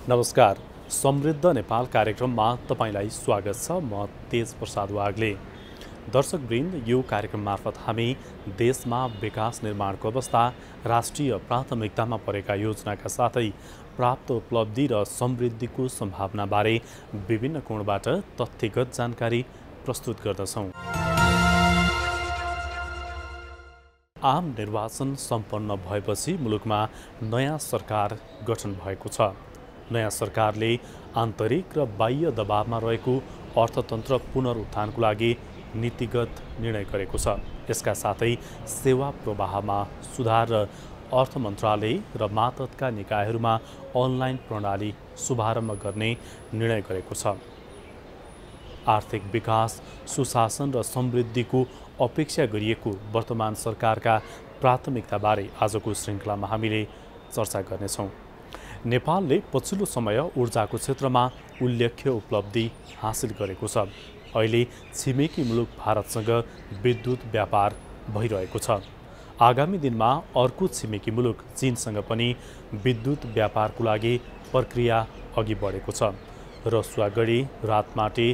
नमस्कार, समृद्ध नेपाल कार्यक्रममा तपाईलाई स्वागत छ। म तेज प्रसाद वाग्ले। दर्शकवृन्द, यो कार्यक्रम मार्फत हामी देशमा विकास निर्माणको अवस्था, राष्ट्रिय प्राथमिकतामा परेका योजनाका साथै प्राप्त उपलब्धि र समृद्धिको सम्भावनाबारे विभिन्न कोणबाट तथ्यगत जानकारी प्रस्तुत गर्दछौँ। आम निर्वाचन सम्पन्न भएपछि मुलुकमा नयाँ सरकार गठन भएको छ। नयाँ सरकारले आन्तरिक र बाह्य दबावमा रहेको अर्थतन्त्र पुनरुत्थानको लागि नीतिगत निर्णय गरेको छ। यसका साथै सेवा प्रवाहमा सुधार र अर्थ मन्त्रालय र मातहतका निकायहरूमा अनलाइन प्रणाली शुभारम्भ गर्ने निर्णय गरेको छ। आर्थिक विकास, सुशासन र समृद्धिको अपेक्षा गरिएको वर्तमान सरकारका प्राथमिकताबारे आजको श्रृङ्खलामा हामीले चर्चा गर्नेछौँ। नेपालले पछिल्लो समय ऊर्जाको क्षेत्रमा उल्लेख्य उपलब्धि हासिल गरेको छ। अहिले छिमेकी मुलुक भारतसँग विद्युत व्यापार भइरहेको छ। आगामी दिनमा अर्को छिमेकी मुलुक चीनसँग पनि विद्युत व्यापारको लागि प्रक्रिया अघि बढेको छ। रसुवागढी, रातमाटी,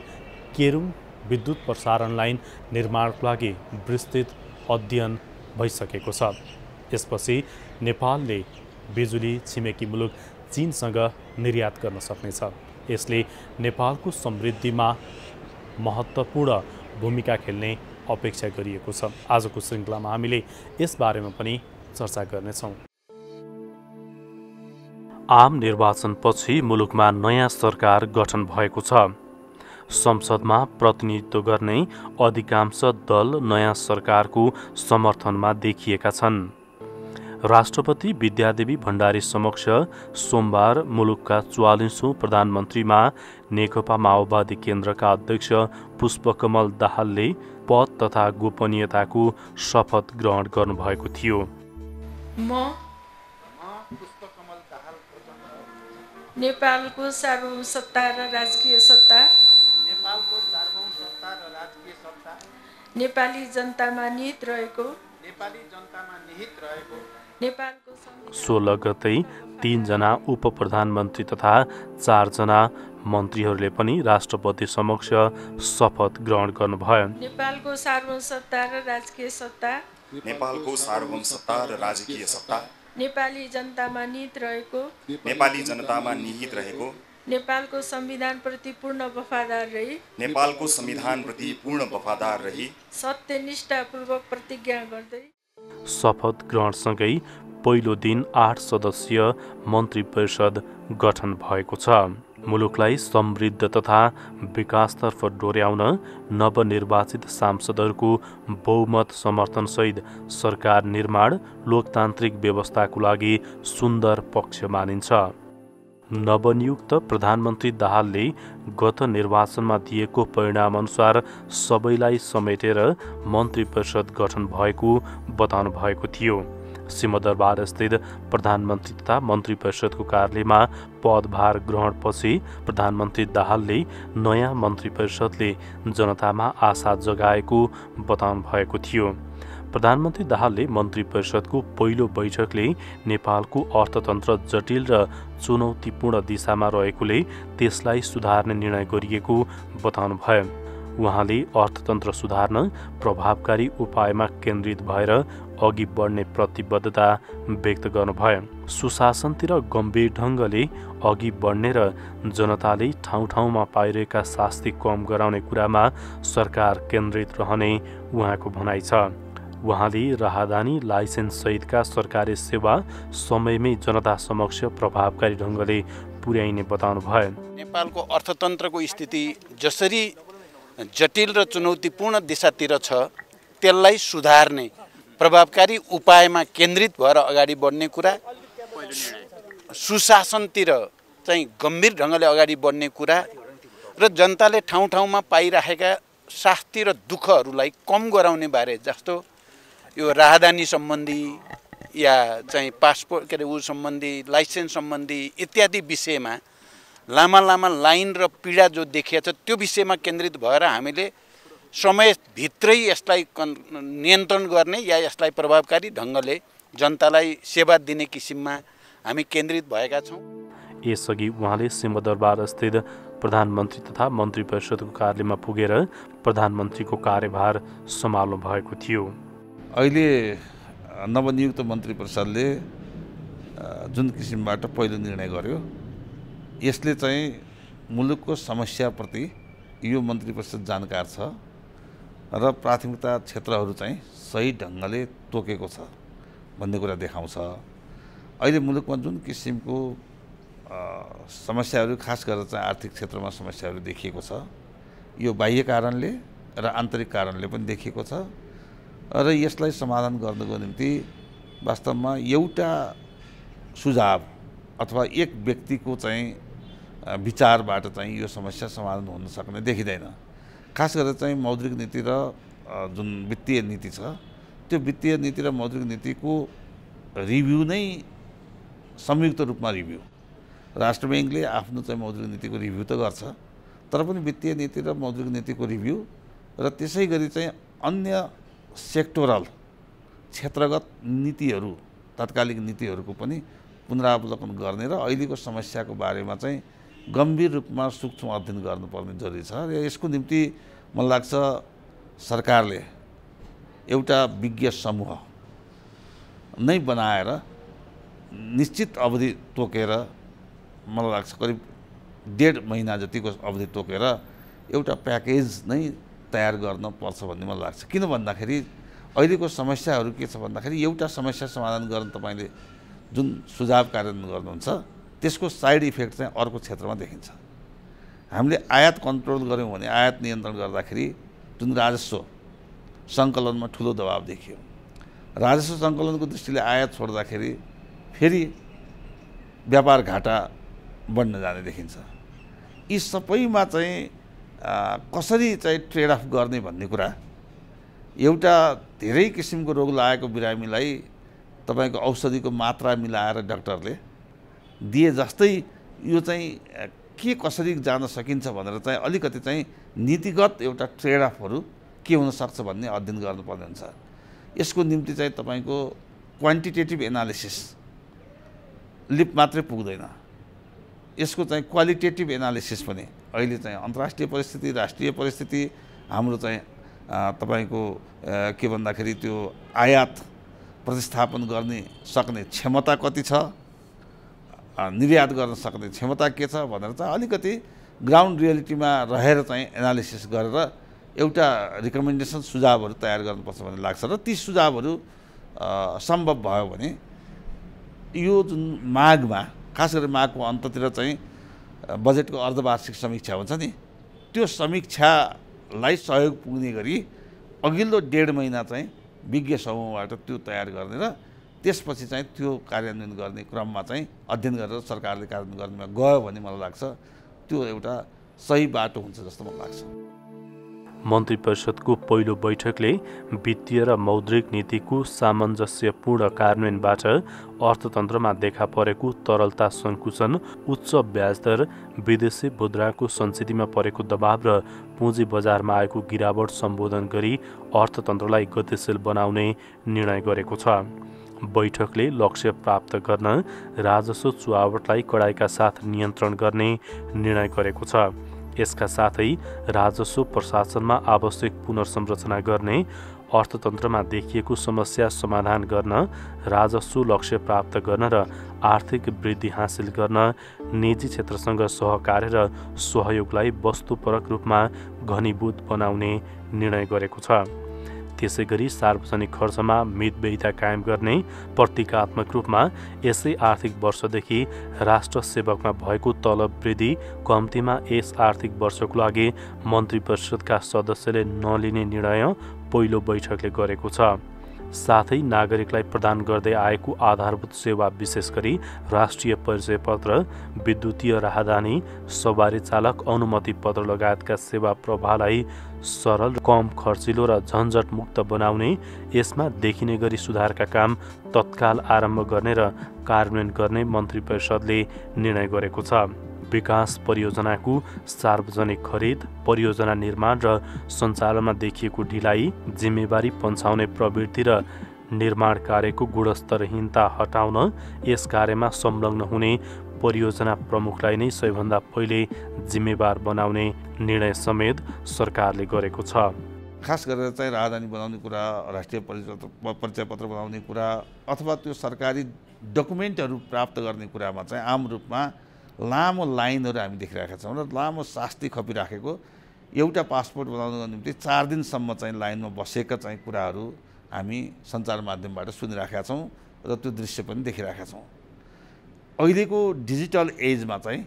केरुङ विद्युत प्रसारण लाइन निर्माणको लागि विस्तृत अध्ययन भइसकेको छ। यसपछि नेपालले बिजुली छिमेकी मुलुक चीनसँग निर्यात गर्न सक्नेछ। यसले नेपालको समृद्धिमा महत्त्वपूर्ण भूमिका खेल्ने अपेक्षा गरिएको छ। आजको श्रृङ्खलामा हामीले यस बारेमा पनि चर्चा गर्नेछौँ। आम निर्वाचनपछि मुलुकमा नयाँ सरकार गठन भएको छ। संसदमा प्रतिनिधित्व गर्ने अधिकांश दल नयाँ सरकारको समर्थनमा देखिएका छन्। राष्ट्रपति विद्यादेवी भण्डारी समक्ष सोमबार मुलुकका 44औं प्रधानमन्त्रीमा नेकपा माओवादी केन्द्रका अध्यक्ष पुष्पकमल दाहालले पद तथा गोपनीयताको शपथ ग्रहण गर्नुभएको थियो। म पुष्पकमल दाहाल नेपालको सार्वभौमसत्ता र राजकीय सत्ता नेपाली जनतामा निहित रहेको 16 गते 3 जना उप प्रधानमन्त्री तथा 4 जना मन्त्रीहरूले पनि राष्ट्रपति समक्ष शपथ ग्रहण गर्नुभयो। नेपालको सार्वभौमसत्ता र राजकीय सत्ता नेपाली जनतामा निहित रहेको नेपालको संविधानप्रति पूर्ण वफादार रही सत्यनिष्ठापूर्वक प्रतिज्ञा गर्दै शपथ ग्रहणसँगै पहिलो दिन 8 सदस्यीय मन्त्री परिषद गठन भएको छ। मुलुकलाई समृद्ध तथा विकासतर्फ डोर्याउन नवनिर्वाचित सांसदहरूको बहुमत समर्थनसहित सरकार निर्माण लोकतान्त्रिक व्यवस्थाको लागि सुन्दर पक्ष मानिन्छ। नवनियुक्त प्रधानमन्त्री दाहालले गत निर्वाचनमा दिएको परिणामअनुसार सबैलाई समेटेर मन्त्री परिषद गठन भएको बताउनु भएको थियो। सिंहदरबार स्थित प्रधानमन्त्री तथा मन्त्री परिषदको कार्यालयमा पदभार ग्रहणपछि प्रधानमन्त्री दाहालले नयाँ मन्त्री परिषदले जनतामा आशा जगाएको बताउनु भएको थियो। प्रधानमन्त्री दाहालले मन्त्री परिषदको पहिलो बैठकले नेपालको अर्थतन्त्र जटिल र चुनौतीपूर्ण दिशामा रहेकोले त्यसलाई सुधार्ने निर्णय गरिएको बताउनुभयो। उहाँले अर्थतन्त्र सुधार्न प्रभावकारी उपायमा केन्द्रित भएर अघि बढ्ने प्रतिबद्धता व्यक्त गर्नुभयो। सुशासनतिर गम्भीर ढङ्गले अघि बढ्ने र जनताले ठाउँ ठाउँमा पाइरहेका शास्ति कम गराउने कुरामा सरकार केन्द्रित रहने उहाँको भनाइ छ। उहाँले राहदानी लाइसेन्स सहितका सरकारी सेवा समयमै जनता समक्ष प्रभावकारी ढङ्गले पुर्याइने बताउनुभयो। नेपालको अर्थतन्त्रको स्थिति जसरी जटिल र चुनौतीपूर्ण दिशातिर छ, त्यसलाई सुधार्ने प्रभावकारी उपायमा केन्द्रित भएर अगाडि बढ्ने कुरा, सुशासनतिर चाहिँ गम्भीर ढङ्गले अगाडि बढ्ने कुरा र जनताले ठाउँ ठाउँमा पाइरहेका शास्ति र दुःखहरूलाई कम गराउने बारे, जस्तो यो राहदानी सम्बन्धी या चाहिँ पासपोर्ट के अरे ऊ सम्बन्धी, लाइसेन्स सम्बन्धी इत्यादि विषयमा लामा लामा लाइन र पीडा जो देखिएको छ त्यो विषयमा केन्द्रित भएर हामीले समयभित्रै यसलाई नियन्त्रण गर्ने या यसलाई प्रभावकारी ढङ्गले जनतालाई सेवा दिने किसिममा हामी केन्द्रित भएका छौँ। यसअघि उहाँले सिंहदरबार स्थित प्रधानमन्त्री तथा मन्त्री परिषदको कार्यालयमा पुगेर प्रधानमन्त्रीको कार्यभार सम्हाल्नु भएको थियो। अहिले नवनियुक्त मन्त्री परिषदले जुन किसिमबाट पहिलो निर्णय गर्यो, यसले चाहिँ मुलुकको समस्याप्रति यो मन्त्री परिषद जानकार छ र प्राथमिकता क्षेत्रहरू चाहिँ सही ढङ्गले तोकेको छ भन्ने कुरा देखाउँछ। अहिले मुलुकमा जुन किसिमको समस्याहरू, खास गरेर चाहिँ आर्थिक क्षेत्रमा समस्याहरू देखिएको छ, यो बाह्य कारणले र आन्तरिक कारणले पनि देखिएको छ र यसलाई समाधान गर्नको निम्ति वास्तवमा एउटा सुझाव अथवा एक व्यक्तिको चाहिँ विचारबाट चाहिँ यो समस्या समाधान हुन सक्ने देखिँदैन। खास गरेर चाहिँ मौद्रिक नीति र जुन वित्तीय नीति छ, त्यो वित्तीय नीति र मौद्रिक नीतिको रिभ्यू नै संयुक्त रूपमा रिभ्यू, राष्ट्र ब्याङ्कले आफ्नो चाहिँ मौद्रिक नीतिको रिभ्यू त गर्छ, तर पनि वित्तीय नीति र मौद्रिक नीतिको रिभ्यू र त्यसै गरी चाहिँ अन्य सेक्टोरल क्षेत्रगत नीतिहरू, तात्कालिक नीतिहरूको पनि पुनरावलोकन गर्ने र अहिलेको समस्याको बारेमा चाहिँ गम्भीर रूपमा सूक्ष्म अध्ययन गर्नुपर्ने जरुरी छ। र यसको निम्ति मलाई लाग्छ सरकारले एउटा विज्ञ समूह नै बनाएर निश्चित अवधि तोकेर, मलाई लाग्छ करिब 1.5 महिना जतिको अवधि तोकेर एउटा प्याकेज नै तयार गर्न पर्छ भन्ने मलाई लाग्छ। किन भन्दाखेरि अहिलेको समस्याहरू के छ भन्दाखेरि एउटा समस्या समाधान गर्न तपाईँले जुन सुझाव कार्यान्वयन गर्नुहुन्छ त्यसको साइड इफेक्ट चाहिँ अर्को क्षेत्रमा देखिन्छ। हामीले आयात कन्ट्रोल गऱ्यौँ भने, आयात नियन्त्रण गर्दाखेरि जुन राजस्व सङ्कलनमा ठुलो दबाव देखियो, राजस्व सङ्कलनको दृष्टिले आयात छोड्दाखेरि फेरि व्यापार घाटा बढ्न जाने देखिन्छ। यी सबैमा चाहिँ कसरी चाहिँ ट्रेड अफ गर्ने भन्ने कुरा, एउटा धेरै किसिमको रोग लागेको बिरामीलाई तपाईँको औषधिको मात्रा मिलाएर डाक्टरले दिए जस्तै यो चाहिँ के कसरी जान सकिन्छ भनेर चाहिँ अलिकति चाहिँ नीतिगत एउटा ट्रेड अफहरू के हुनसक्छ भन्ने अध्ययन गर्नुपर्ने हुन्छ। यसको निम्ति चाहिँ तपाईँको क्वान्टिटेटिभ एनालिसिस लिप मात्रै पुग्दैन, यसको चाहिँ क्वालिटेटिभ एनालिसिस पनि अहिले चाहिँ अन्तर्राष्ट्रिय परिस्थिति, राष्ट्रिय परिस्थिति, हाम्रो चाहिँ तपाईँको के भन्दाखेरि त्यो आयात प्रतिस्थापन गर्ने सक्ने क्षमता कति छ, निर्यात गर्न सक्ने क्षमता के छ भनेर चाहिँ अलिकति ग्राउन्ड रियालिटीमा रहेर चाहिँ एनालिसिस गरेर एउटा रिकमेन्डेसन सुझावहरू तयार गर्नुपर्छ भन्ने लाग्छ। र ती सुझावहरू सम्भव भयो भने यो जुन माघमा, खास गरी माघको अन्ततिर चाहिँ बजेटको अर्धवार्षिक समीक्षा हुन्छ नि, त्यो समीक्षालाई सहयोग पुग्ने गरी अघिल्लो 1.5 महिना चाहिँ विज्ञ समूहबाट त्यो तयार गर्ने र त्यसपछि चाहिँ त्यो कार्यान्वयन गर्ने क्रममा चाहिँ अध्ययन गरेर सरकारले कार्यान्वयन गर्नेमा गयो भने मलाई लाग्छ त्यो एउटा सही बाटो हुन्छ जस्तो मलाई लाग्छ। मन्त्री परिषदको पहिलो बैठकले वित्तीय र मौद्रिक नीतिको सामञ्जस्यपूर्ण कार्यान्वयनबाट अर्थतन्त्रमा देखा परेको तरलता सङ्कुचन, उच्च ब्याजदर, विदेशी मुद्राको संचितीमा परेको दबाव र पुँजी बजारमा आएको गिरावट सम्बोधन गरी अर्थतन्त्रलाई गतिशील बनाउने निर्णय गरेको छ। बैठकले लक्ष्य प्राप्त गर्न राजस्व चुहावटलाई कडाइका साथ नियन्त्रण गर्ने निर्णय गरेको छ। यसका साथै राजस्व प्रशासनमा आवश्यक पुनर्संरचना गर्ने, अर्थतन्त्रमा देखिएको समस्या समाधान गर्न, राजस्व लक्ष्य प्राप्त गर्न र आर्थिक वृद्धि हासिल गर्न निजी क्षेत्रसँग सहकार्य र सहयोगलाई वस्तुपरक रूपमा घनीभूत बनाउने निर्णय गरेको छ। त्यसैगरी सार्वजनिक खर्चमा मितव्ययिता कायम गर्ने, प्रतीकात्मक रूपमा यसै आर्थिक वर्षदेखि राष्ट्र सेवकमा भएको तलब वृद्धि कम्तीमा यस आर्थिक वर्षको लागि मन्त्री परिषदका सदस्यले नलिने निर्णय पहिलो बैठकले गरेको छ। साथै नागरिकलाई प्रदान गर्दै आएको आधारभूत सेवा, विशेष गरी राष्ट्रिय परिचय पत्र, विद्युतीय राहदानी, सवारी चालक अनुमति पत्र लगायतका सेवा प्रवाहलाई सरल, कम खर्चिलो र झन्झट मुक्त बनाउने, यसमा देखिने गरी सुधारका काम तत्काल आरम्भ गर्ने र कार्यान्वयन गर्ने मन्त्री परिषदले निर्णय गरेको छ। विकास परियोजनाको सार्वजनिक खरिद, परियोजना निर्माण र सञ्चालनमा देखिएको ढिलाइ, जिम्मेवारी पन्छाउने प्रवृत्ति र निर्माण कार्यको गुणस्तरहीनता हटाउन, यस कार्यमा संलग्न हुने परियोजना प्रमुखलाई नै सबैभन्दा पहिले जिम्मेवार बनाउने निर्णय समेत सरकारले गरेको छ। खास गरेर चाहिँ राजधानी बनाउने कुरा, राष्ट्रिय परिचय पत्र बनाउने कुरा अथवा त्यो सरकारी डकुमेन्टहरू प्राप्त गर्ने कुरामा चाहिँ आम रूपमा लामो लाइनहरू हामी देखिरहेका छौँ र लामो शास्ति खपिराखेको एउटा पासपोर्ट बनाउनको निम्ति 4 दिनसम्म चाहिँ लाइनमा बसेका चाहिँ कुराहरू हामी सञ्चार माध्यमबाट सुनिराखेका छौँ र त्यो दृश्य पनि देखिरहेका छौँ। अहिलेको डिजिटल एजमा चाहिँ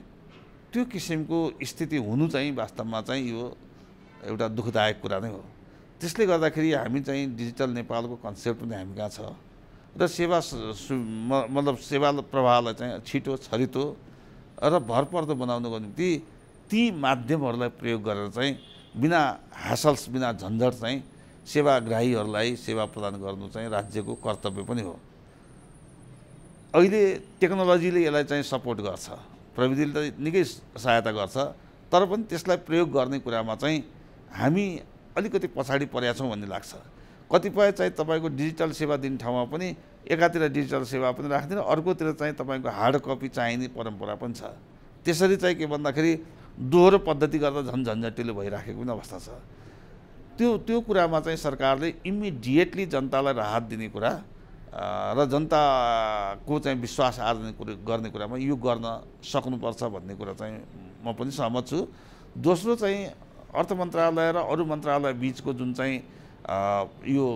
त्यो किसिमको स्थिति हुनु चाहिँ वास्तवमा चाहिँ यो एउटा दुःखदायक कुरा नै हो। त्यसले गर्दाखेरि हामी चाहिँ डिजिटल नेपालको कन्सेप्ट पनि हामी कहाँ छ र मतलब सेवा प्रवाहलाई चाहिँ छिटो छरितो र भरपर्दो बनाउनको निम्ति ती माध्यमहरूलाई प्रयोग गरेर चाहिँ बिना ह्यासल्स, बिना झन्झट चाहिँ सेवाग्राहीहरूलाई सेवा प्रदान गर्नु चाहिँ राज्यको कर्तव्य पनि हो। अहिले टेक्नोलोजीले यसलाई चाहिँ सपोर्ट गर्छ, प्रविधिले त निकै सहायता गर्छ, तर पनि त्यसलाई प्रयोग गर्ने कुरामा चाहिँ हामी अलिकति पछाडि परेका छौँ भन्ने लाग्छ। कतिपय चाहिँ तपाईँको डिजिटल सेवा दिने ठाउँमा पनि एकातिर डिजिटल सेवा पनि राख्दैन, अर्कोतिर चाहिँ तपाईँको हार्ड कपी चाहिने परम्परा पनि छ। त्यसरी चाहिँ के भन्दाखेरि दोहोरो पद्धति गर्दा झन् झन्झटिलो भइराखेको पनि अवस्था छ। त्यो कुरामा चाहिँ सरकारले इमिडिएटली जनतालाई राहत दिने कुरा र जनताको चाहिँ विश्वास आर्जन गर्ने कुरामा यो गर्न सक्नुपर्छ भन्ने कुरा चाहिँ म पनि सहमत छु। दोस्रो चाहिँ अर्थ मन्त्रालय र अरू मन्त्रालय बिचको जुन चाहिँ यो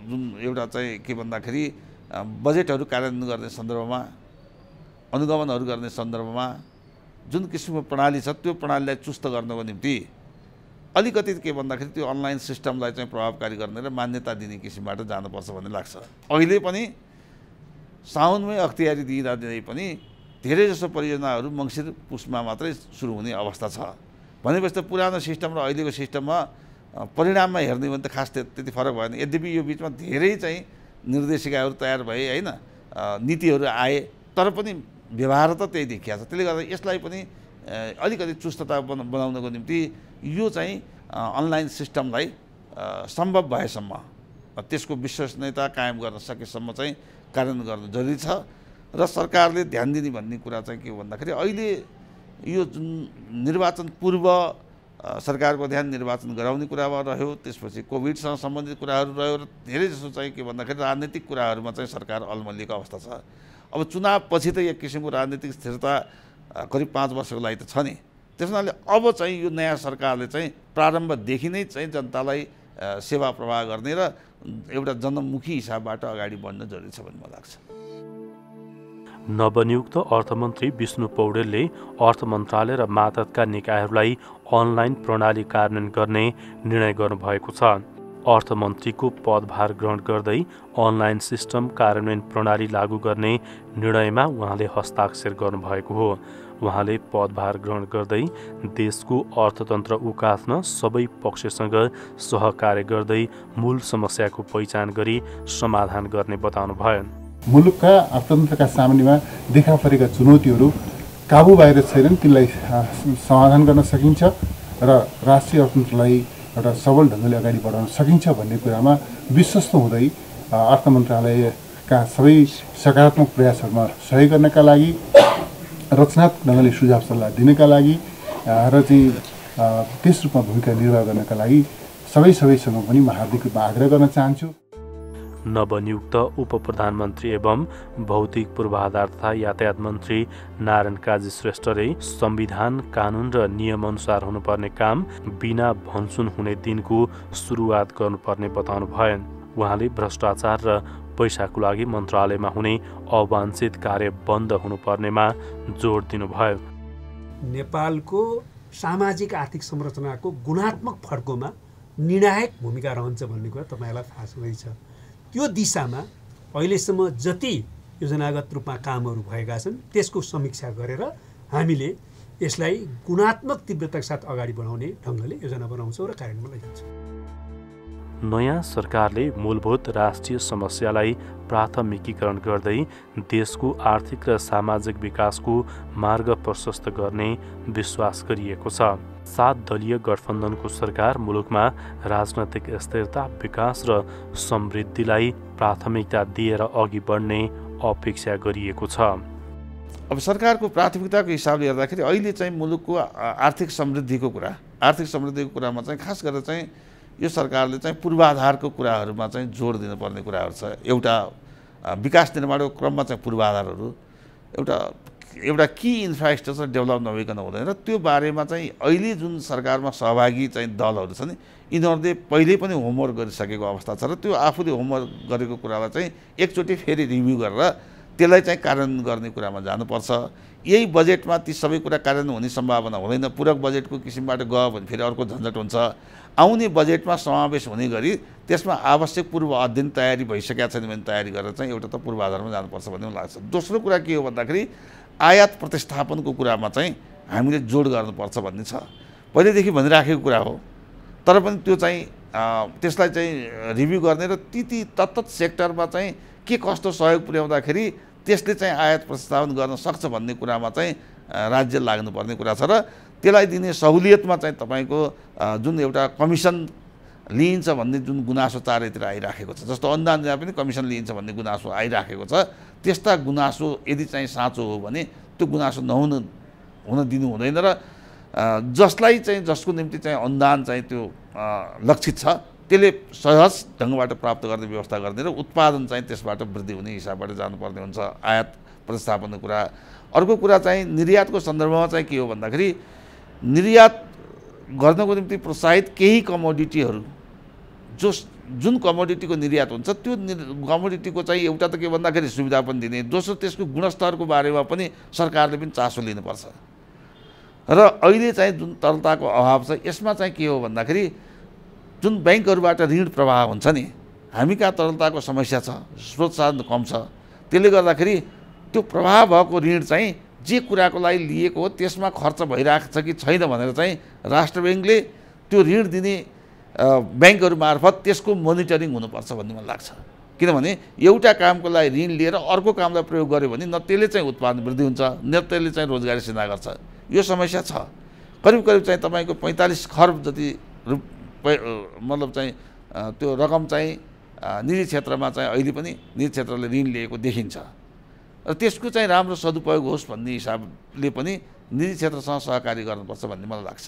जुन एउटा चाहिँ के भन्दाखेरि बजेटहरू कार्यान्वयन गर्ने सन्दर्भमा, अनुगमनहरू गर्ने सन्दर्भमा जुन किसिमको प्रणाली छ त्यो प्रणालीलाई चुस्त गर्नको निम्ति अलिकति के भन्दाखेरि त्यो अनलाइन सिस्टमलाई चाहिँ प्रभावकारी गर्ने र मान्यता दिने किसिमबाट जानुपर्छ भन्ने लाग्छ। अहिले पनि साउनमै अख्तियारी दिँदै पनि धेरै जसो परियोजनाहरू मङ्सिर पुसमा मात्रै सुरु हुने अवस्था छ। भनेपछि त पुरानो सिस्टम र अहिलेको सिस्टममा परिणाममा हेर्ने भने त खास त्यति फरक भएन। यद्यपि यो बिचमा धेरै चाहिँ निर्देशिकाहरू तयार भए होइन, नीतिहरू आए, तर पनि व्यवहार त त्यही देखिया छ। त्यसले गर्दा यसलाई पनि अलिकति चुस्तता बनाउनको निम्ति यो चाहिँ अनलाइन सिस्टमलाई सम्भव भएसम्म त्यसको विश्वसनीयता कायम गर्न सकेसम्म चाहिँ कार्यान्वयन गर्नु जरुरी छ। र सरकारले ध्यान दिने भन्ने कुरा चाहिँ के हो भन्दाखेरि अहिले यो जुन निर्वाचन पूर्व सरकारको ध्यान निर्वाचन गराउने कुरामा रह्यो, त्यसपछि कोभिडसँग सम्बन्धित कुराहरू रह्यो र धेरै जसो चाहिँ के भन्दाखेरि राजनीतिक कुराहरूमा चाहिँ सरकार अलमल्लिएको अवस्था छ। अब चुनाव पछि त एक किसिमको राजनीतिक स्थिरता करिब 5 वर्षको लागि त छ नि। त्यस हुनाले अब चाहिँ यो नयाँ सरकारले चाहिँ प्रारम्भदेखि नै चाहिँ जनतालाई सेवा प्रवाह गर्ने र एउटा जनमुखी हिसाबबाट अगाडि बढ्न जरुरी छ भन्ने मलाई लाग्छ। नवनियुक्त अर्थमन्त्री विष्णु पौडेलले अर्थ मन्त्रालय र मातहतका निकायहरूलाई अनलाइन प्रणाली कार्यान्वयन गर्ने निर्णय गर्नुभएको छ। अर्थमन्त्रीको पदभार ग्रहण गर्दै अनलाइन सिस्टम कार्यान्वयन प्रणाली लागू गर्ने निर्णयमा उहाँले हस्ताक्षर गर्नुभएको हो। उहाँले पदभार ग्रहण गर्दै देशको अर्थतन्त्र उकास्न सबै पक्षसँग सहकार्य गर्दै मूल समस्याको पहिचान गरी समाधान गर्ने बताउनुभयो। मुलुकका अर्थतन्त्रका सामुन्नेमा देखा परेका चुनौतीहरू काबु बाहिर छैनन्, तिनलाई समाधान गर्न सकिन्छ र राष्ट्रिय अर्थतन्त्रलाई एउटा सबल ढङ्गले अगाडि बढाउन सकिन्छ भन्ने कुरामा विश्वस्त हुँदै अर्थ मन्त्रालयका सबै सकारात्मक प्रयासहरूमा सहयोग गर्नका लागि, रचनात्मक ढङ्गले सुझाव सल्लाह दिनका लागि र चाहिँ त्यस रूपमा भूमिका निर्वाह गर्नका लागि सबैसँग पनि म हार्दिक रूपमा आग्रह गर्न चाहन्छु। नवनियुक्त उप प्रधानमन्त्री एवं भौतिक पूर्वाधार तथा यातायात मन्त्री नारायण काजी श्रेष्ठले संविधान, कानुन र नियमअनुसार हुनुपर्ने काम बिना भनसुन हुने दिनको सुरुवात गर्नुपर्ने बताउनुभयो। उहाँले भ्रष्टाचार र पैसाको लागि मन्त्रालयमा हुने अवाञ्छित कार्य बन्द हुनुपर्नेमा जोड दिनुभयो। नेपालको सामाजिक आर्थिक संरचनाको गुणात्मक फड्कोमा निर्णायक भूमिका रहन्छ भन्ने कुरा तपाईँलाई थाहा छँदैछ। त्यो दिशामा अहिलेसम्म जति योजनागत रूपमा कामहरू भएका छन् त्यसको समीक्षा गरेर हामीले यसलाई गुणात्मक तीव्रताका साथ अगाडि बढाउने ढङ्गले योजना बनाउँछौँ र कार्यान्वयनमा लैजान्छौँ। नयाँ सरकारले मूलभूत राष्ट्रिय समस्यालाई प्राथमिकीकरण गर्दै देशको आर्थिक र सामाजिक विकासको मार्ग प्रशस्त गर्ने विश्वास गरिएको छ। 7 दलीय गठबन्धनको सरकार मुलुकमा राजनैतिक स्थिरता, विकास र समृद्धिलाई प्राथमिकता दिएर अघि बढ्ने अपेक्षा गरिएको छ। अब सरकारको प्राथमिकताको हिसाबले हेर्दाखेरि अहिले चाहिँ मुलुकको आर्थिक समृद्धिको कुरामा चाहिँ खास गरेर चाहिँ यो सरकारले चाहिँ पूर्वाधारको कुराहरूमा चाहिँ जोड दिनुपर्ने कुराहरू छ। एउटा विकास निर्माणको क्रममा चाहिँ पूर्वाधारहरू एउटा की इन्फ्रास्ट्रक्चर डेभलप नभइकन हुँदैन। त्यो बारेमा चाहिँ अहिले जुन सरकारमा सहभागी चाहिँ दलहरू छ नि, यिनीहरूले पहिल्यै पनि होमवर्क गरिसकेको अवस्था छ र त्यो आफूले होमवर्क गरेको कुरालाई चाहिँ एकचोटि फेरि रिभ्यू गरेर त्यसलाई चाहिँ कार्यान्वयन गर्ने कुरामा जानुपर्छ। यही बजेटमा ती सबै कुरा कार्यान्वयन हुने सम्भावना हुँदैन। पूरक बजेटको किसिमबाट गयो भने फेरि अर्को झन्झट हुन्छ। आउने बजेटमा समावेश हुने गरी त्यसमा आवश्यक पूर्व अध्ययन तयारी भइसकेका छैन भने तयारी गरेर चाहिँ एउटा त पूर्वाधारमा जानुपर्छ भन्ने मलाई लाग्छ। दोस्रो कुरा के हो भन्दाखेरि आयात प्रतिस्थापनको कुरामा चाहिँ हामीले जोड गर्नुपर्छ भन्ने छ। पहिलेदेखि भनिराखेको कुरा हो, तर पनि त्यो चाहिँ त्यसलाई चाहिँ रिभ्यू गर्ने र ती तत्त सेक्टरमा चाहिँ के कस्तो सहयोग पुर्याउँदाखेरि त्यसले चाहिँ आयात प्रतिस्थापन गर्न सक्छ भन्ने कुरामा चाहिँ राज्य लाग्नुपर्ने कुरा छ र त्यसलाई दिने सहुलियतमा चाहिँ तपाईँको जुन एउटा कमिसन लिइन्छ भन्ने जुन गुनासो चारैतिर आइराखेको छ, जस्तो अनुदान दिँदा पनि कमिसन लिइन्छ भन्ने गुनासो आइराखेको छ, त्यस्ता गुनासो यदि चाहिँ साँचो हो भने त्यो गुनासो हुन दिनु हुँदैन र जसलाई चाहिँ जसको निम्ति चाहिँ अनुदान चाहिँ त्यो लक्षित छ त्यसले सहज ढङ्गबाट प्राप्त गर्ने व्यवस्था गर्ने र उत्पादन चाहिँ त्यसबाट वृद्धि हुने हिसाबबाट जानुपर्ने हुन्छ आयात प्रतिस्थापनको कुरा। अर्को कुरा चाहिँ निर्यातको सन्दर्भमा चाहिँ के हो भन्दाखेरि निर्यात गर्नको निम्ति प्रोत्साहित केही कमोडिटीहरू जुन कमोडिटीको निर्यात हुन्छ त्यो कमोडिटीको चाहिँ एउटा त के भन्दाखेरि सुविधा पनि दिने, दोस्रो त्यसको गुणस्तरको बारेमा पनि सरकारले पनि चासो लिनुपर्छ। र अहिले चाहिँ जुन तरलताको अभाव छ यसमा चाहिँ के हो भन्दाखेरि जुन ब्याङ्कहरूबाट ऋण प्रवाह हुन्छ नि, हामी कहाँ तरलताको समस्या छ, स्रोत साधन कम छ, त्यसले गर्दाखेरि त्यो प्रवाह भएको ऋण चाहिँ जे कुराको लागि लिएको हो त्यसमा खर्च भइरहेको छ कि छैन भनेर चाहिँ राष्ट्र ब्याङ्कले त्यो ऋण दिने ब्याङ्कहरू मार्फत त्यसको मोनिटरिङ हुनुपर्छ भन्ने मलाई लाग्छ। किनभने एउटा कामको लागि ऋण लिएर अर्को कामलाई प्रयोग गर्यो भने न त्यसले चाहिँ उत्पादन वृद्धि हुन्छ न त्यसले चाहिँ रोजगारी सिर्जना गर्छ। यो समस्या छ। करिब चाहिँ तपाईँको 45 खर्ब जति मतलब चाहिँ त्यो रकम चाहिँ निजी क्षेत्रमा चाहिँ अहिले पनि निजी क्षेत्रले ऋण लिएको देखिन्छ र त्यसको चाहिँ राम्रो सदुपयोग होस् भन्ने हिसाबले पनि निजी क्षेत्रसँग सहकारी गर्नुपर्छ भन्ने मलाई लाग्छ।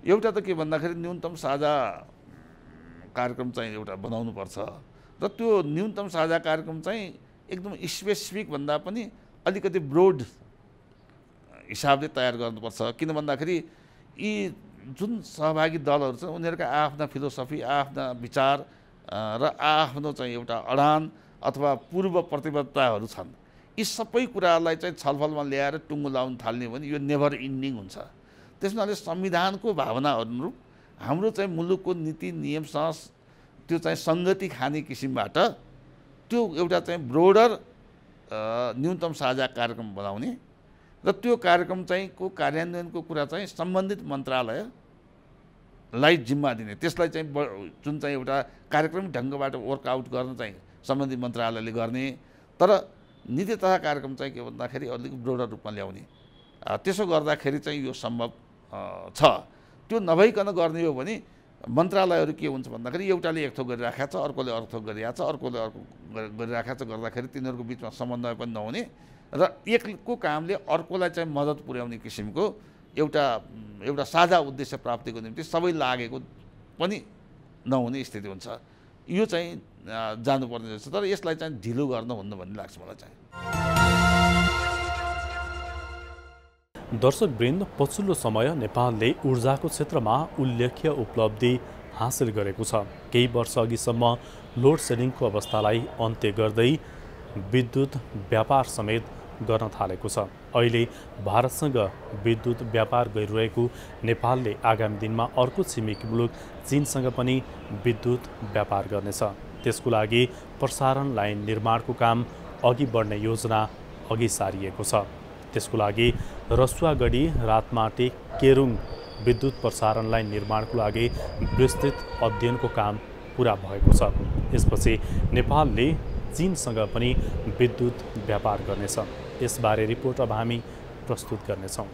एउटा त के भन्दाखेरि न्यूनतम साझा कार्यक्रम चाहिँ एउटा बनाउनुपर्छ र त्यो न्यूनतम साझा कार्यक्रम चाहिँ एकदम स्पेसिफिक भन्दा पनि अलिकति ब्रोड हिसाबले तयार गर्नुपर्छ। किन भन्दाखेरि यी जुन सहभागी दलहरू छन् उनीहरूका आफ्ना फिलोसफी, आफ्ना विचार र आफ्नो चाहिँ एउटा अडान अथवा पूर्व प्रतिबद्धताहरू छन्। यी सबै कुराहरूलाई चाहिँ छलफलमा ल्याएर टुङ्गो लाउन थाल्ने भने यो नेभर इन्डिङ हुन्छ। त्यसमाले संविधानको भावना अनुरूप हाम्रो चाहिँ मुलुकको नीति नियमसँग त्यो चाहिँ सङ्गति खाने किसिमबाट त्यो एउटा चाहिँ ब्रोडर न्यूनतम साझा कार्यक्रम बनाउने र त्यो कार्यक्रम चाहिँ को कार्यान्वयनको कुरा चाहिँ सम्बन्धित मन्त्रालयलाई जिम्मा दिने, त्यसलाई चाहिँ जुन चाहिँ एउटा कार्यक्रम ढङ्गबाट वर्कआउट गर्न चाहिँ सम्बन्धित मन्त्रालयले गर्ने, तर नीति तथा कार्यक्रम चाहिँ के भन्दाखेरि अलिक ब्रोडर रूपमा ल्याउने। त्यसो गर्दाखेरि चाहिँ यो सम्भव छ। त्यो नभइकन गर्ने हो भने मन्त्रालयहरू के हुन्छ भन्दाखेरि एउटाले एक थोक गरिराखेको छ, अर्कोले अर्को थोक गरिरहेको छ, अर्कोले अर्को गरिराखेको छ, गर्दाखेरि तिनीहरूको बिचमा समन्वय पनि नहुने र एकको कामले अर्कोलाई चाहिँ मद्दत पुर्याउने किसिमको एउटा साझा उद्देश्य प्राप्तिको निम्ति सबै लागेको पनि नहुने स्थिति हुन्छ। यो चाहिँ जानुपर्ने रहेछ, तर यसलाई चाहिँ ढिलो गर्न हुन्न भन्ने लाग्छ मलाई चाहिँ। दर्शकवृन्द, पछिल्लो समय नेपालले ऊर्जाको क्षेत्रमा उल्लेख्य उपलब्धि हासिल गरेको छ। केही वर्ष अघिसम्म लोड सेडिङको अवस्थालाई अन्त्य गर्दै विद्युत व्यापार समेत गर्न थालेको छ। अहिले भारतसँग विद्युत व्यापार गरिरहेको नेपालले आगामी दिनमा अर्को छिमेकी मुलुक चीनसँग पनि विद्युत व्यापार गर्नेछ। त्यसको लागि प्रसारण लाइन निर्माणको काम अघि बढ्ने योजना अघि सारिएको छ। त्यसको लागि रसुवागढी रातमाटी केरुङ विद्युत प्रसारण लाइन निर्माणको लागि विस्तृत अध्ययनको काम पुरा भएको छ। यसपछि नेपालले चीनसँग पनि विद्युत व्यापार गर्नेछ। यसबारे रिपोर्ट अब हामी प्रस्तुत गर्नेछौँ।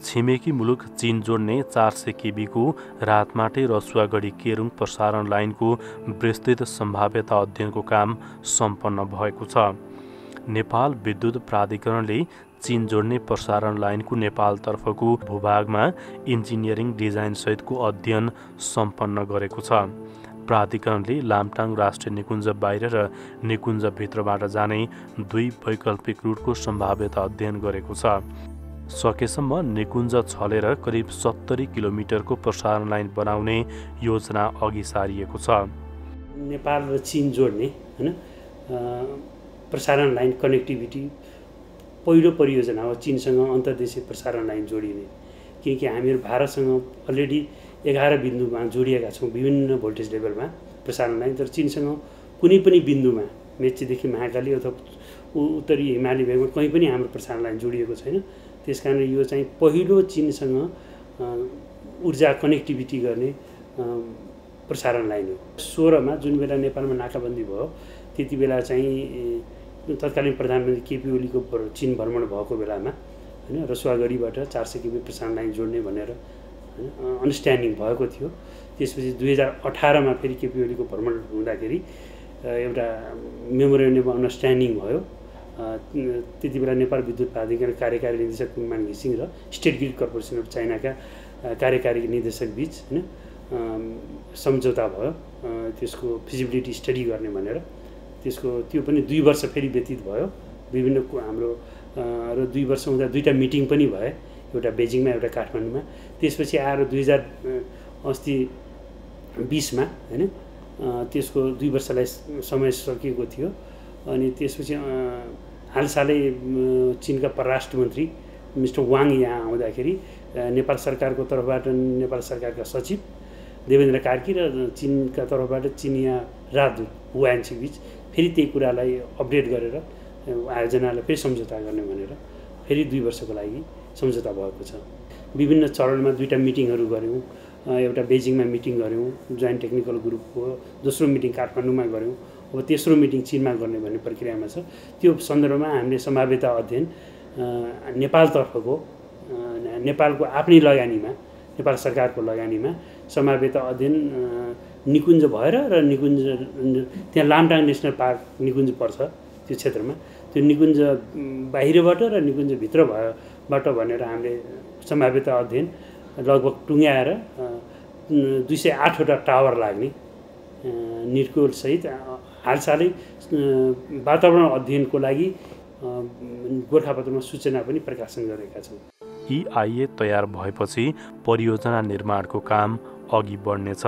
छिमेकी मुलुक चीन जोड्ने 400 केबीको रातमाटे रसुवागढी केरुङ प्रसारण लाइनको विस्तृत सम्भाव्यता अध्ययनको काम सम्पन्न भएको छ। नेपाल विद्युत प्राधिकरणले चीन जोड्ने प्रसारण लाइनको नेपालतर्फको भूभागमा इन्जिनियरिङ डिजाइन सहितको अध्ययन सम्पन्न गरेको छ। प्राधिकरणले लामटाङ राष्ट्रिय निकुञ्ज बाहिर र निकुञ्जभित्रबाट जाने 2 वैकल्पिक रुटको सम्भाव्यता अध्ययन गरेको छ। सकेसम्म निकुञ्ज छलेर करिब 70 किलोमिटरको प्रसारण लाइन बनाउने योजना अघि सारिएको छ। नेपाल र चीन जोड्ने हैन प्रसारण लाइन कनेक्टिभिटी पहिलो परियोजना हो। चीनसँग अन्तर्देशीय प्रसारण लाइन जोडिने, किनकि हामीहरू भारतसँग अलरेडी 11 बिन्दुमा जोडिएका छौँ विभिन्न भोल्टेज लेभलमा प्रसारण लाइन। तर चीनसँग कुनै पनि बिन्दुमा मेचीदेखि महाकाली अथवा उत्तरी हिमाली भेगमा कहीँ पनि हाम्रो प्रसारण लाइन जोडिएको छैन। त्यसकारण यो चाहिँ पहिलो चीनसँग ऊर्जा कनेक्टिभिटी गर्ने प्रसारण लाइन हो। 16 मा जुन बेला नेपालमा नाकाबन्दी भयो त्यति बेला चाहिँ तत्कालीन प्रधानमन्त्री केपी ओलीको चीन भ्रमण भएको बेलामा हैन रसुवागढीबाट 400 केबी प्रसारण लाइन जोड्ने भनेर अन्डरस्ट्यान्डिङ भएको थियो। त्यसपछि 2018 मा फेरि केपी ओलीको भ्रमण हुँदाखेरि एउटा मेमोरेन्डम अफ अन्डरस्ट्यान्डिङ भयो। त्यति बेला नेपाल विद्युत प्राधिकरण कार्यकारी निर्देशक कुङमान घिसिङ र स्टेट ग्रिड कर्पोरेसन अफ चाइनाका कार्यकारी निर्देशक बीच हैन सम्झौता भयो त्यसको फिजिबिलिटी स्टडी गर्ने भनेर। त्यो पनि 2 वर्ष फेरि व्यतीत भयो विभिन्न हाम्रो र 2 वर्ष हुँदा 2टा मिटिङ पनि भए, एउटा बेजिङमा एउटा काठमाडौँमा। त्यसपछि आएर 2020 मा हैन त्यसको 2 वर्षलाई समय सकिएको थियो। अनि त्यसपछि हालसालै चीनका परराष्ट्र मन्त्री मिस्टर वाङ यहाँ आउँदाखेरि नेपाल सरकारको तर्फबाट नेपाल सरकारका सचिव देवेन्द्र कार्की र चीनका तर्फबाट चिनिया राजदूत हुआन्छी बीच फेरि त्यही कुरालाई अपडेट गरेर आयोजनालाई फेरि सम्झौता गर्ने भनेर फेरि 2 वर्षको लागि सम्झौता भएको छ। विभिन्न चरणमा 2टा मिटिङहरू गऱ्यौँ। एउटा बेजिङमा मिटिङ गऱ्यौँ जोइन्ट टेक्निकल ग्रुपको, दोस्रो मिटिङ काठमाडौँमा गऱ्यौँ, अब तेस्रो मिटिङ चीनमा गर्ने भन्ने प्रक्रियामा छ। त्यो सन्दर्भमा हामीले सम्भाव्यता अध्ययन नेपालतर्फको नेपालको आफ्नै लगानीमा नेपाल सरकारको लगानीमा सम्भाव्यता अध्ययन निकुञ्ज भएर र निकुञ्ज त्यहाँ लामटाङ नेसनल पार्क निकुञ्ज पर्छ त्यो क्षेत्रमा, त्यो निकुञ्ज बाहिरबाट र निकुञ्ज भित्रबाट भनेर हामीले सम्भाव्यता अध्ययन लगभग टुङ्ग्याएर 208वटा टावर लाग्ने निर्कोल सहित हालसालै वातावरण अध्ययनको लागि गोरखापत्रमा सूचना पनि प्रकाशन गरेका छौँ। EIA तयार भएपछि परियोजना निर्माणको काम अघि बढ्नेछ।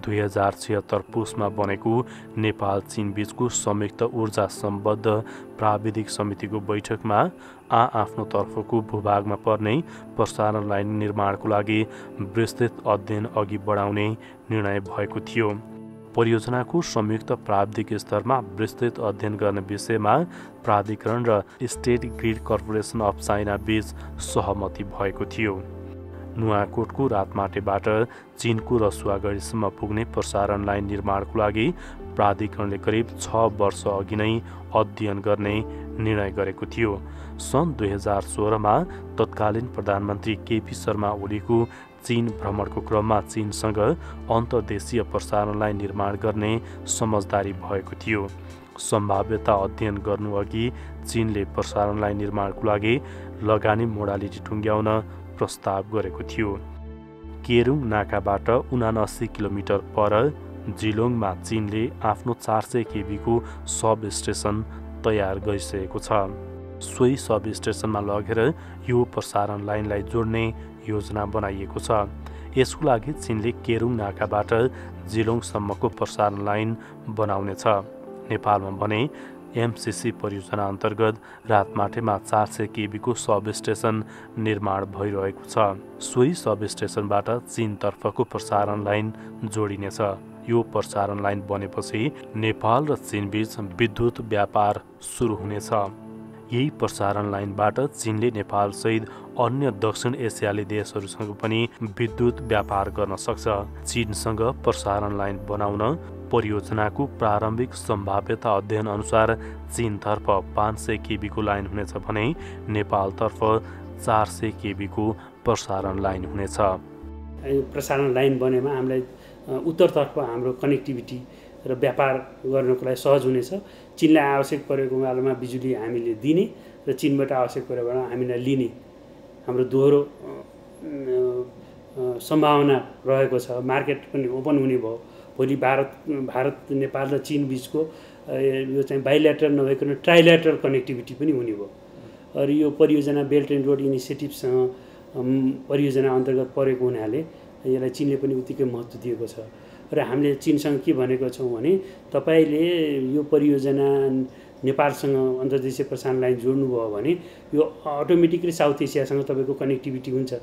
2076 पुसमा बनेको नेपाल चीन बीचको संयुक्त ऊर्जा सम्बद्ध प्राविधिक समितिको बैठकमा आफ्नो तर्फको भूभागमा पर्ने प्रसारण लाइन निर्माणको लागि विस्तृत अध्ययन अघि बढाउने निर्णय भएको थियो। परियोजनाको संयुक्त प्राविधिक स्तरमा विस्तृत अध्ययन गर्ने विषयमा प्राधिकरण र state grid corporation of China बीच सहमति भएको थियो। नुवाकोटको रातमाटेबाट चीनको रसुवागढीसम्म पुग्ने प्रसारण लाइन निर्माणको लागि प्राधिकरणले करिब 6 वर्ष अघि नै अध्ययन गर्ने निर्णय गरेको थियो। सन् 2016 मा तत्कालीन प्रधानमन्त्री केपी शर्मा ओलीको चीन भ्रमणको क्रममा चीनसँग अन्तर्देशीय प्रसारण लाइन निर्माण गर्ने समझदारी भएको थियो। सम्भाव्यता अध्ययन गर्नुअघि चीनले प्रसारण लाइन निर्माणको लागि लगानी मोडालिटी टुङ्ग्याउन प्रस्ताव गरेको थियो। केरुङ नाकाबाट 79 किलोमिटर पर जिलोङमा चीनले आफ्नो 400 केबीको सब स्टेसन तयार गरिसकेको छ। सोही सब स्टेसनमा लगेर यो प्रसारण लाइनलाई जोड्ने योजना बनाइएको छ। यसको लागि चीनले केरुङ नाकाबाट जिलोङसम्मको प्रसारण लाइन बनाउनेछ। नेपालमा भने MCC परियोजना अन्तर्गत रातमाटेमा 400 केबीको सब स्टेसन निर्माण भइरहेको छ। सोही सब स्टेसनबाट चीनतर्फको प्रसारण लाइन जोडिनेछ। यो प्रसारण लाइन बनेपछि नेपाल र चीनबीच विद्युत व्यापार सुरु हुनेछ। यही प्रसारण लाइनबाट चीनले नेपालसहित अन्य दक्षिण एसियाली देशहरूसँग पनि विद्युत व्यापार गर्न सक्छ। चीनसँग प्रसारण लाइन बनाउन परियोजनाको प्रारम्भिक सम्भाव्यता अध्ययन अनुसार चीनतर्फ 500 केबीको लाइन हुनेछ भने नेपालतर्फ 400 केबीको प्रसारण लाइन हुनेछ। प्रसारण लाइन बनेमा हामीलाई उत्तरतर्फ हाम्रो कनेक्टिभिटी र व्यापार गर्नको लागि सहज हुनेछ। चीनलाई आवश्यक परेको बेलामा बिजुली हामीले दिने र चीनबाट आवश्यक परेको बेलामा हामीलाई लिने हाम्रो दोहोरो सम्भावना रहेको छ। मार्केट पनि ओपन हुने भयो। भोलि भारत नेपाल र चीन बिचको यो चाहिँ बाइल्याटरल नभइकन ट्राइल्याटरल कनेक्टिभिटी पनि हुने भयो। र यो परियोजना बेल्ट एन्ड रोड इनिसिएटिभसँग परियोजना अन्तर्गत परेको हुनाले यसलाई चीनले पनि उत्तिकै महत्त्व दिएको छ। र हामीले चीनसँग के भनेको छौँ भने तपाईँले यो परियोजना नेपालसँग अन्तर्देशीय प्रसारण लाइन जोड्नुभयो भने यो अटोमेटिकली साउथ एसियासँग तपाईँको कनेक्टिभिटी हुन्छ।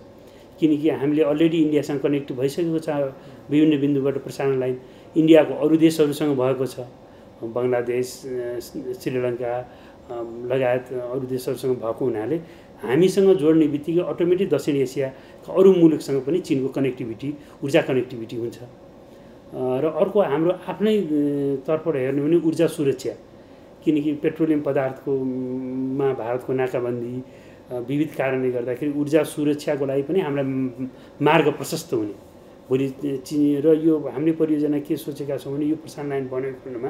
किनकि हामीले अलरेडी इन्डियासँग कनेक्ट भइसकेको छ विभिन्न बिन्दुबाट प्रसारण लाइन। इन्डियाको अरू देशहरूसँग भएको छ, बङ्गलादेश, श्रीलङ्का लगायत अरू देशहरूसँग भएको हुनाले हामीसँग जोड्ने बित्तिकै अटोमेटिक दक्षिण एसियाका अरू मुलुकसँग पनि चीनको कनेक्टिभिटी, ऊर्जा कनेक्टिभिटी हुन्छ। र अर्को हाम्रो आफ्नै तर्फबाट हेर्ने भने ऊर्जा सुरक्षा, किनकि पेट्रोलियम पदार्थकोमा भारतको नाकाबन्दी विविध कारणले गर्दाखेरि ऊर्जा सुरक्षाको लागि पनि हामीलाई मार्ग प्रशस्त हुने। भोलि चीन र यो हामीले परियोजना के सोचेका छौँ भने यो प्रसारण लाइन बनेको खण्डमा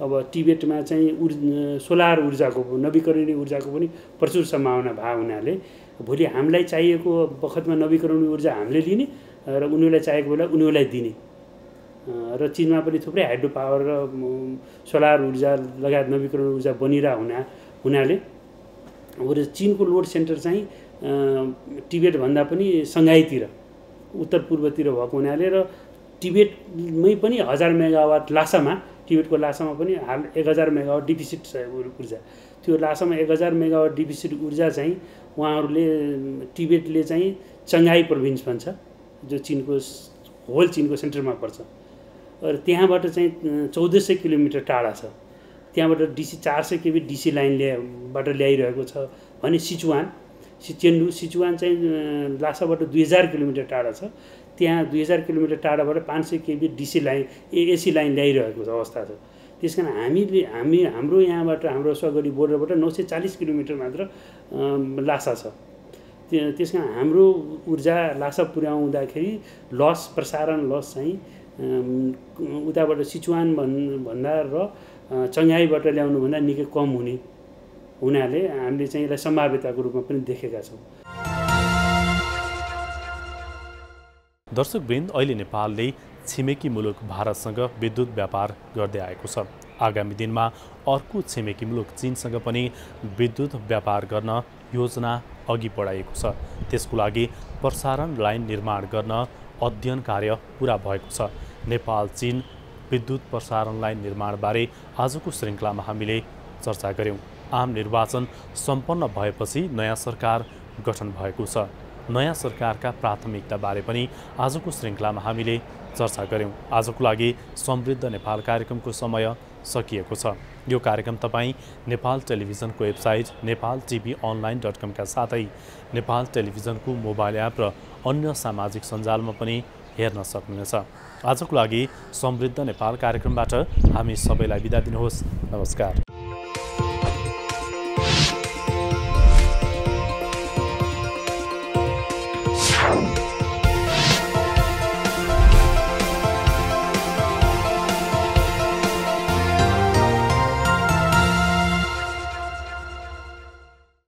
अब टिबेटमा चाहिँ सोलर ऊर्जाको, नवीकरणीय ऊर्जाको पनि प्रचुर सम्भावना भएको हुनाले भोलि हामीलाई चाहिएको बखतमा नवीकरणीय ऊर्जा हामीले लिने र उनीहरूलाई चाहिएको बेला उनीहरूलाई दिने। र चीनमा पनि थुप्रै हाइड्रो पावर र सोलर ऊर्जा लगायत नवीकरणीय ऊर्जा बनिरहेको हुनाले चीनको लोड सेन्टर चाहिँ टिबेटभन्दा पनि सङ्घाईतिर उत्तर पूर्वतिर भएको हुनाले र टिबेटमै पनि 1000 मेगावाट लासामा, टिबेटको लासामा पनि हाल 1000 मेगावाट डिफिसिट छ ऊर्जा। त्यो लासामा 1000 मेगावाट डिफिसिट ऊर्जा चाहिँ उहाँहरूले टिबेटले चाहिँ चङ्घाई प्रोभिन्स भन्छ, जो चीनको होल चीनको सेन्टरमा पर्छ। र त्यहाँबाट चाहिँ 1400 किलोमिटर टाढा छ। त्यहाँबाट डिसी 400 केबी डिसी लाइनबाट ल्याइरहेको छ भने सिचुवान चाहिँ लासाबाट 2000 किलोमिटर टाढा छ। त्यहाँ 2000 किलोमिटर टाढाबाट 500 KB DC line AC line ल्याइरहेको अवस्था छ। त्यस कारण हाम्रो यहाँबाट हाम्रो सगरी बोर्डरबाट 940 किलोमिटर मात्र लासा छ। त्यस कारण हाम्रो ऊर्जा लासा पुर्याउँदाखेरि प्रसारण लस चाहिँ उताबाट सिचुवान भन्दा र चङ्घाईबाट ल्याउनुभन्दा निकै कम हुनाले हामीले चाहिँ यसलाई सम्भाव्यताको रूपमा पनि देखेका छौँ। दर्शकवृन्द, अहिले नेपालले छिमेकी मुलुक भारतसँग विद्युत व्यापार गर्दै आएको छ। आगामी दिनमा अर्को छिमेकी मुलुक चीनसँग पनि विद्युत व्यापार गर्न योजना अघि बढाइएको छ। त्यसको लागि प्रसारण लाइन निर्माण गर्न अध्ययन कार्य पुरा भएको छ। नेपाल चीन विद्युत प्रसारण लाइन निर्माणबारे आजको श्रृङ्खलामा हामीले चर्चा गऱ्यौँ। आम निर्वाचन सम्पन्न भएपछि नयाँ सरकार गठन भएको छ। नयाँ सरकारका प्राथमिकताबारे पनि आजको श्रृङ्खलामा हामीले चर्चा गऱ्यौँ। आजको लागि समृद्ध नेपाल कार्यक्रमको समय सकिएको छ। यो कार्यक्रम तपाईँ नेपाल टेलिभिजनको वेबसाइट nepaltvonline.com का साथै नेपाल टेलिभिजनको मोबाइल एप र अन्य सामाजिक सञ्जालमा पनि हेर्न सक्नुहुनेछ। आजको लागि समृद्ध नेपाल कार्यक्रमबाट हामी सबैलाई बिदा दिनुहोस्। नमस्कार।